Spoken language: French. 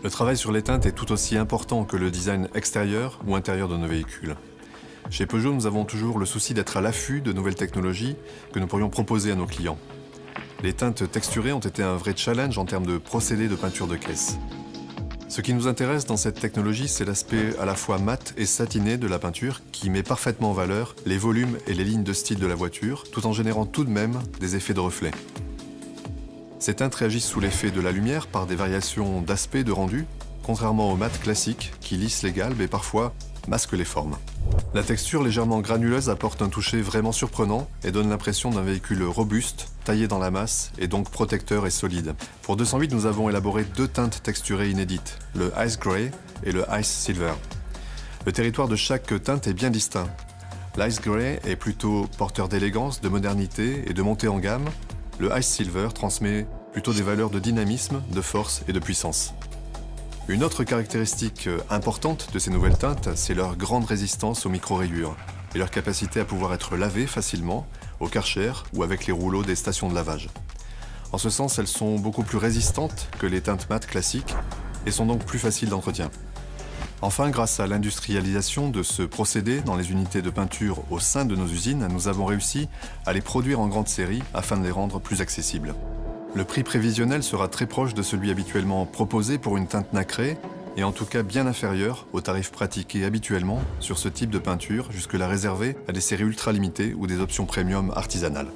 Le travail sur les teintes est tout aussi important que le design extérieur ou intérieur de nos véhicules. Chez Peugeot, nous avons toujours le souci d'être à l'affût de nouvelles technologies que nous pourrions proposer à nos clients. Les teintes texturées ont été un vrai challenge en termes de procédés de peinture de caisse. Ce qui nous intéresse dans cette technologie, c'est l'aspect à la fois mat et satiné de la peinture qui met parfaitement en valeur les volumes et les lignes de style de la voiture, tout en générant tout de même des effets de reflet. Ces teintes réagissent sous l'effet de la lumière par des variations d'aspect et de rendu, contrairement au mat classique qui lisse les galbes et parfois masque les formes. La texture légèrement granuleuse apporte un toucher vraiment surprenant et donne l'impression d'un véhicule robuste, taillé dans la masse et donc protecteur et solide. Pour 208, nous avons élaboré deux teintes texturées inédites, le Ice Grey et le Ice Silver. Le territoire de chaque teinte est bien distinct. L'Ice Grey est plutôt porteur d'élégance, de modernité et de montée en gamme. Le Ice Silver transmet plutôt des valeurs de dynamisme, de force et de puissance. Une autre caractéristique importante de ces nouvelles teintes, c'est leur grande résistance aux micro-rayures et leur capacité à pouvoir être lavées facilement au Karcher ou avec les rouleaux des stations de lavage. En ce sens, elles sont beaucoup plus résistantes que les teintes mates classiques et sont donc plus faciles d'entretien. Enfin, grâce à l'industrialisation de ce procédé dans les unités de peinture au sein de nos usines, nous avons réussi à les produire en grande série afin de les rendre plus accessibles. Le prix prévisionnel sera très proche de celui habituellement proposé pour une teinte nacrée et en tout cas bien inférieur aux tarifs pratiqués habituellement sur ce type de peinture, jusque-là réservés à des séries ultra limitées ou des options premium artisanales.